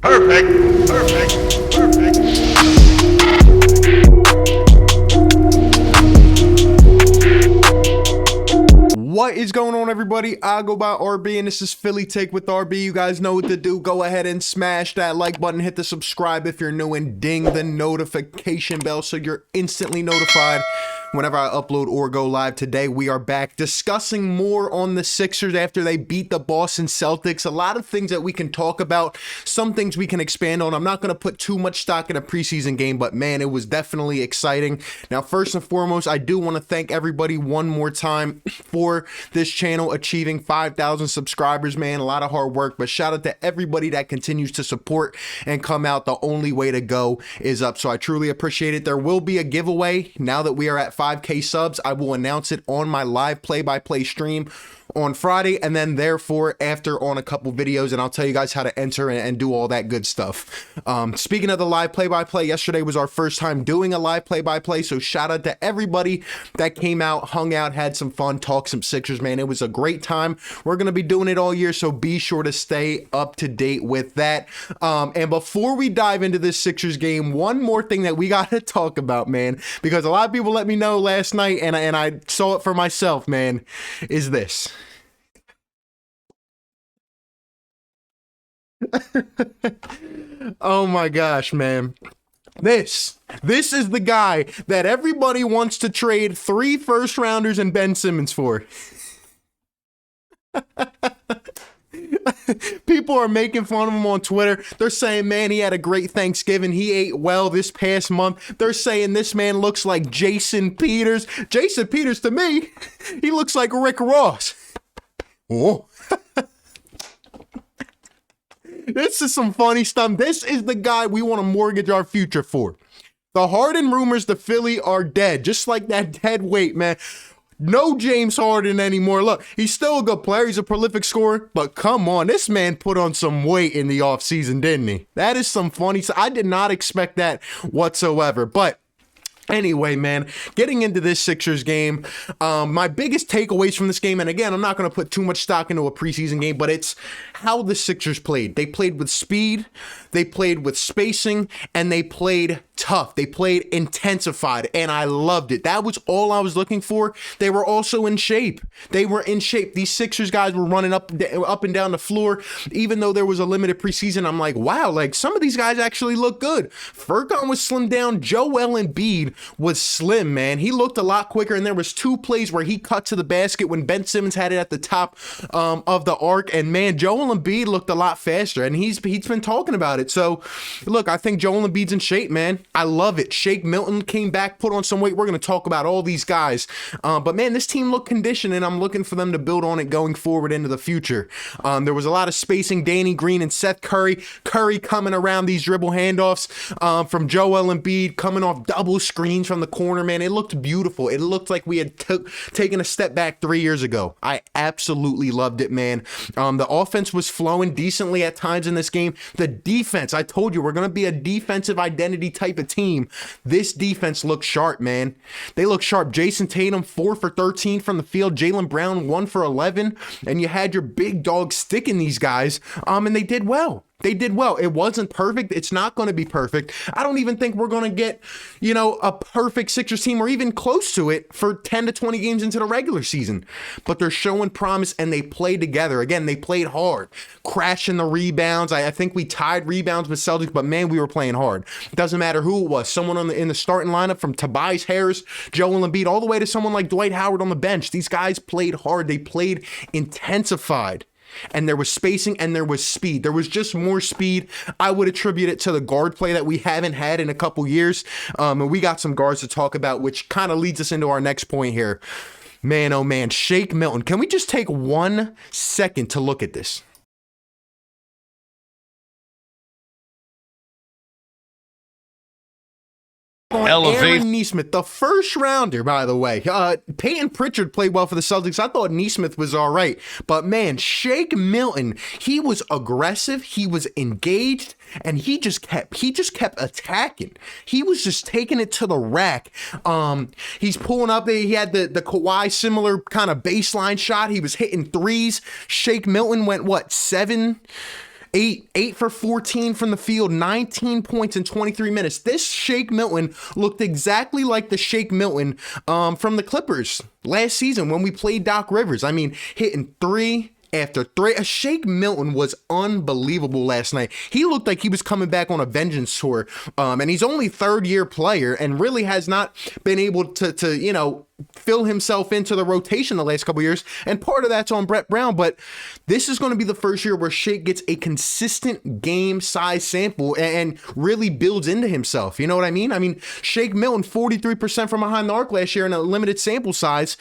Perfect. Perfect. Perfect. What is going on, everybody? I go by RB, and this is Philly Take with RB. You guys know what to do. Go ahead and smash that like button, hit the subscribe if you're new, and ding the notification bell so you're instantly notified whenever I upload or go live. Today, we are back discussing more on the Sixers after they beat the Boston Celtics. A lot of things that we can talk about, some things we can expand on. I'm not going to put too much stock in a preseason game, but man, it was definitely exciting. Now, first and foremost, I do want to thank everybody one more time for this channel achieving 5,000 subscribers, man. A lot of hard work, but shout out to everybody that continues to support and come out. The only way to go is up, so I truly appreciate it. There will be a giveaway now that we are at 5K subs. I will announce it on my live play-by-play stream on Friday, and then therefore after on a couple videos, and I'll tell you guys how to enter and do all that good stuff. Speaking of the live play-by-play, yesterday was our first time doing a live play-by-play, so shout out to everybody that came out, hung out, had some fun, talked some Sixers, man. It was a great time. We're going to be doing it all year, so be sure to stay up to date with that. And before we dive into this Sixers game, one more thing that we got to talk about, man, because a lot of people let me know last night, and I saw it for myself, man, is this. Oh my gosh, man. This is the guy that everybody wants to trade 3 first-rounders and Ben Simmons for. People are making fun of him on Twitter. They're saying, man, he had a great Thanksgiving. He ate well this past month. They're saying this man looks like Jason Peters. Jason Peters, to me, he looks like Rick Ross. Oh. This is some funny stuff. This is the guy we want to mortgage our future for. The Harden rumors to Philly are dead, just like that dead weight, man. No James Harden anymore. Look, he's still a good player. He's a prolific scorer, but come on, this man put on some weight in the offseason, didn't he? That is some funny stuff. I did not expect that whatsoever, but anyway, man, getting into this Sixers game, my biggest takeaways from this game, and again, I'm not going to put too much stock into a preseason game, but it's how the Sixers played. They played with speed, they played with spacing, and they played tough. They played intensified, and I loved it. That was all I was looking for. They were also in shape. They were in shape. These Sixers guys were running up and down the floor. Even though there was a limited preseason, I'm like, wow, like some of these guys actually look good. Furkan was slimmed down. Joel Embiid was slim, man. He looked a lot quicker, and there was 2 plays where he cut to the basket when Ben Simmons had it at the top of the arc, and man, Joel Embiid looked a lot faster, and he's been talking about it. So look, I think Joel Embiid's in shape, man. I love it. Shake Milton came back, put on some weight. We're going to talk about all these guys, but man, this team looked conditioned, and I'm looking for them to build on it going forward into the future. There was a lot of spacing. Danny Green and Seth Curry coming around these dribble handoffs from Joel Embiid, coming off double screens from the corner, man. It looked beautiful. It looked like we had taken a step back 3 years ago. I absolutely loved it, man. The offense was flowing decently at times in this game. The defense, I told you, we're going to be a defensive identity type of team. This defense looked sharp, man. They look sharp. Jason Tatum, 4 for 13 from the field. Jaylen Brown, 1 for 11. And you had your big dog sticking these guys, and they did well. They did well. It wasn't perfect. It's not going to be perfect. I don't even think we're going to get, a perfect Sixers team or even close to it for 10 to 20 games into the regular season. But they're showing promise, and they played together. Again, they played hard, crashing the rebounds. I think we tied rebounds with Celtics, but man, we were playing hard. It doesn't matter who it was. Someone in the starting lineup, from Tobias Harris, Joel Embiid, all the way to someone like Dwight Howard on the bench. These guys played hard. They played intensified. And there was spacing, and there was speed. There was just more speed. I would attribute it to the guard play that we haven't had in a couple years. And we got some guards to talk about, which kind of leads us into our next point here. Man, oh man, Shake Milton. Can we just take 1 second to look at this? Aaron Nesmith, the first rounder, by the way. Peyton Pritchard played well for the Celtics. I thought Nesmith was all right. But man, Shake Milton, he was aggressive, he was engaged, and he just kept attacking. He was just taking it to the rack. He's pulling up there. He had the Kawhi similar kind of baseline shot. He was hitting threes. Shake Milton went, what, 7 8 for 14 from the field, 19 points in 23 minutes. This Shake Milton looked exactly like the Shake Milton from the Clippers last season when we played Doc Rivers. I mean, hitting three after three. Shake Milton was unbelievable last night. He looked like he was coming back on a vengeance tour, and he's only third-year player and really has not been able to you know, fill himself into the rotation the last couple of years, and part of that's on Brett Brown, but this is going to be the first year where Shake gets a consistent game size sample and really builds into himself. You know what I mean? I mean, Shake Milton, 43% from behind the arc last year in a limited sample size.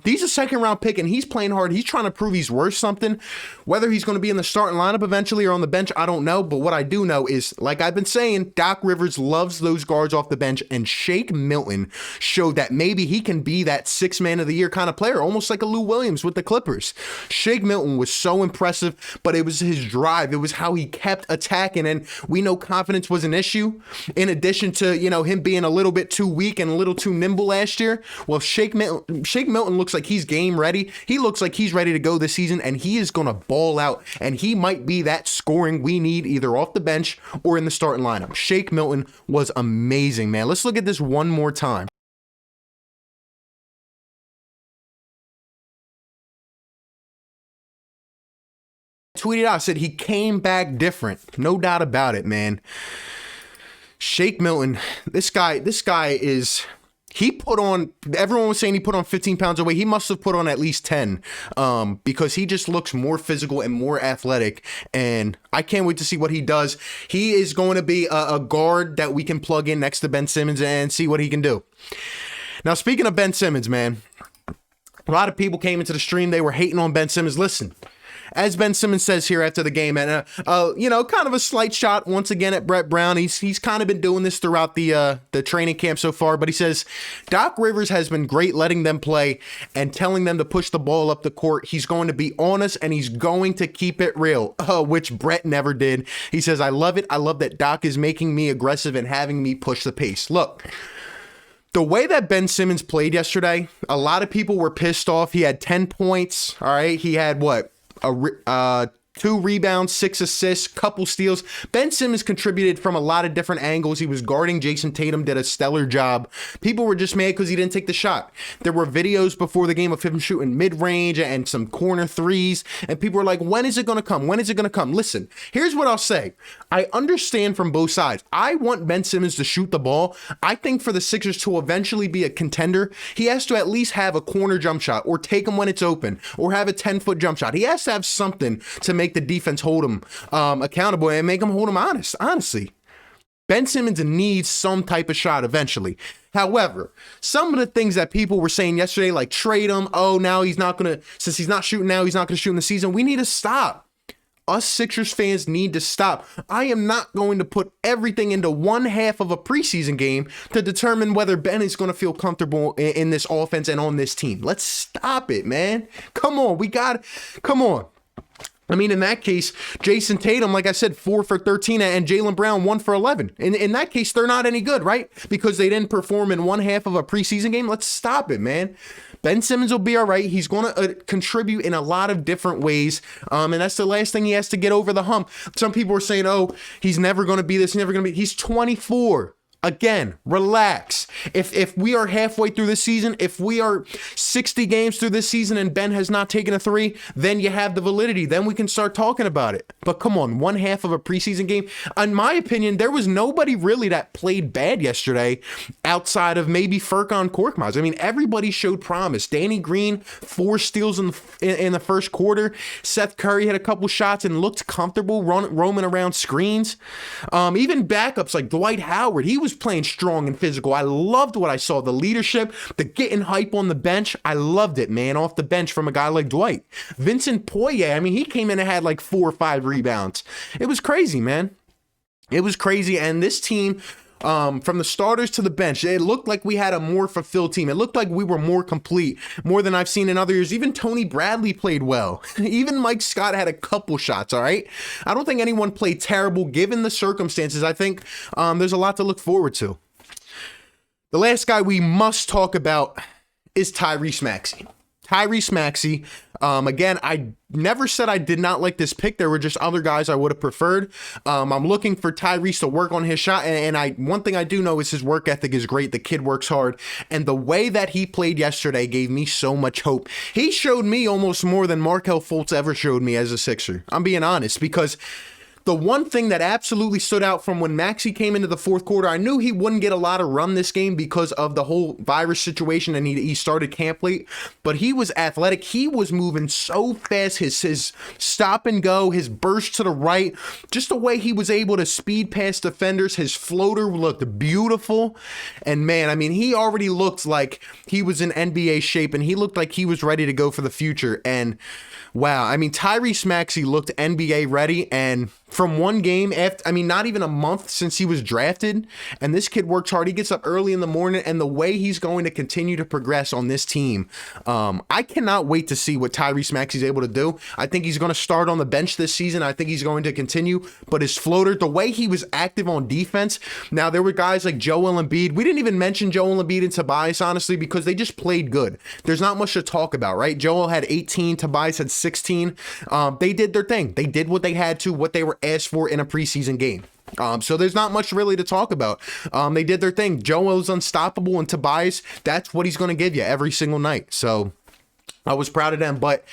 He's a second-round pick, and he's playing hard. He's trying to prove he's worth something. Whether he's going to be in the starting lineup eventually or on the bench, I don't know, but what I do know is, like I've been saying, Doc Rivers loves those guards off the bench, and Shake Milton showed that maybe he can be that sixth man of the year kind of player, almost like a Lou Williams with the Clippers. Shake Milton was so impressive, but it was his drive. It was how he kept attacking, and we know confidence was an issue. In addition to, you know, him being a little bit too weak and a little too nimble last year, well, Shake Milton looks like he's game ready. He looks like he's ready to go this season, and he is going to ball out, and he might be that scoring we need either off the bench or in the starting lineup. Shake Milton was amazing, man. Let's look at this one more time. Tweeted out, said he came back different. No doubt about it, man. Shake Milton, this guy is, he put on, everyone was saying he put on 15 pounds of weight. He must have put on at least 10 because he just looks more physical and more athletic. And I can't wait to see what he does. He is going to be a guard that we can plug in next to Ben Simmons and see what he can do. Now, speaking of Ben Simmons, man, a lot of people came into the stream. They were hating on Ben Simmons. Listen, as Ben Simmons says here after the game, and you know, kind of a slight shot once again at Brett Brown. He's kind of been doing this throughout the training camp so far, but he says Doc Rivers has been great letting them play and telling them to push the ball up the court. He's going to be honest and he's going to keep it real, which Brett never did. He says, I love it. I love that Doc is making me aggressive and having me push the pace. Look, the way that Ben Simmons played yesterday, a lot of people were pissed off. He had 10 points. All right. He had what? 2 rebounds, 6 assists, couple steals. Ben Simmons contributed from a lot of different angles. He was guarding Jason Tatum, did a stellar job. People were just mad because he didn't take the shot. There were videos before the game of him shooting mid-range and some corner threes, and people were like, when is it going to come? When is it going to come? Listen, here's what I'll say. I understand from both sides. I want Ben Simmons to shoot the ball. I think for the Sixers to eventually be a contender, he has to at least have a corner jump shot or take him when it's open or have a 10-foot jump shot. He has to have something to make the defense hold him accountable and make him hold him honest. Honestly, Ben Simmons needs some type of shot eventually. However, some of the things that people were saying yesterday, like trade him, oh, now he's not going to, since he's not shooting now, he's not going to shoot in the season. We need to stop. Us Sixers fans need to stop. I am not going to put everything into one half of a preseason game to determine whether Ben is going to feel comfortable in this offense and on this team. Let's stop it, man. Come on. Come on. I mean, in that case, Jason Tatum, like I said, 4 for 13, and Jaylen Brown 1 for 11. In that case, they're not any good, right? Because they didn't perform in one half of a preseason game. Let's stop it, man. Ben Simmons will be all right. He's going to contribute in a lot of different ways, and that's the last thing he has to get over the hump. Some people are saying, oh, he's never going to be this, never going to be. He's 24. Again, relax. If we are halfway through this season, if we are 60 games through this season and Ben has not taken a 3, then you have the validity. Then we can start talking about it. But come on, one half of a preseason game. In my opinion, there was nobody really that played bad yesterday outside of maybe Furkan Korkmaz. I mean, everybody showed promise. Danny Green, 4 steals in the first quarter. Seth Curry had a couple shots and looked comfortable roaming around screens. Even backups like Dwight Howard, he was playing strong and physical. I loved what I saw. The leadership, the getting hype on the bench. I loved it, man, off the bench from a guy like Dwight. Vincent Poirier, I mean, he came in and had like 4 or 5 rebounds. It was crazy, man. It was crazy. And this team, from the starters to the bench, it looked like we had a more fulfilled team. It looked like we were more complete, more than I've seen in other years. Even Tony Bradley played well. Even Mike Scott had a couple shots, all right? I don't think anyone played terrible given the circumstances. I think there's a lot to look forward to. The last guy we must talk about is Tyrese Maxey. Tyrese Maxey. Again, I never said I did not like this pick. There were just other guys I would have preferred. I'm looking for Tyrese to work on his shot, and one thing I do know is his work ethic is great. The kid works hard, and the way that he played yesterday gave me so much hope. He showed me almost more than Markelle Fultz ever showed me as a Sixer. I'm being honest, because the one thing that absolutely stood out from when Maxey came into the fourth quarter, I knew he wouldn't get a lot of run this game because of the whole virus situation, and he started camp late, but he was athletic. He was moving so fast. His stop and go, his burst to the right, just the way he was able to speed past defenders. His floater looked beautiful. And man, I mean, he already looked like he was in NBA shape, and he looked like he was ready to go for the future. And wow, I mean, Tyrese Maxey looked NBA ready, and from one game after, I mean, not even a month since he was drafted, and this kid works hard. He gets up early in the morning, and the way he's going to continue to progress on this team, I cannot wait to see what Tyrese Maxey's able to do. I think he's going to start on the bench this season. I think he's going to continue, but his floater, the way he was active on defense. Now, there were guys like Joel Embiid. We didn't even mention Joel Embiid and Tobias, honestly, because they just played good. There's not much to talk about, right? Joel had 18, Tobias had 16. They did their thing. They did what they had to, what they were asked for in a preseason game. So there's not much really to talk about. They did their thing. Joel's unstoppable, and Tobias, that's what he's going to give you every single night. So I was proud of them. But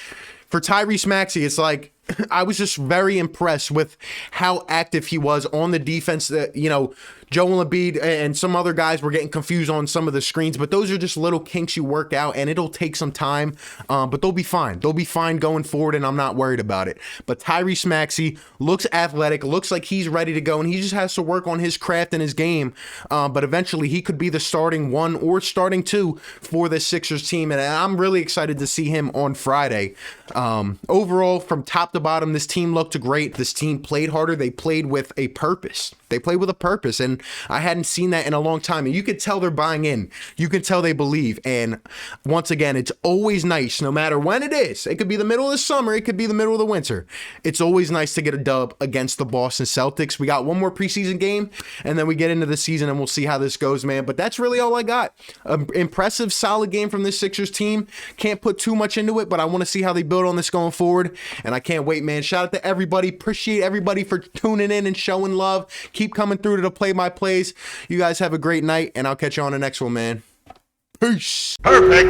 for Tyrese Maxey, it's like, I was just very impressed with how active he was on the defense. That, you know, Joel Embiid and some other guys were getting confused on some of the screens, but those are just little kinks you work out, and it'll take some time, but they'll be fine. They'll be fine going forward, and I'm not worried about it. But Tyrese Maxey looks athletic, looks like he's ready to go, and he just has to work on his craft and his game, but eventually he could be the starting one or starting two for the Sixers team, and I'm really excited to see him on Friday. Overall, from top to bottom, this team looked great. This team played harder. They played with a purpose. They played with a purpose, and I hadn't seen that in a long time. And you could tell they're buying in. You can tell they believe. And once again, it's always nice, no matter when it is. It could be the middle of the summer. It could be the middle of the winter. It's always nice to get a dub against the Boston Celtics. We got one more preseason game, and then we get into the season, and we'll see how this goes, man. But that's really all I got. Impressive, solid game from this Sixers team. Can't put too much into it, but I want to see how they build on this going forward, and I can't wait, man. Shout out to everybody. Appreciate everybody for tuning in and showing love. Keep coming through to the play-by-plays. You guys have a great night, and I'll catch you on the next one, man. Peace. Perfect.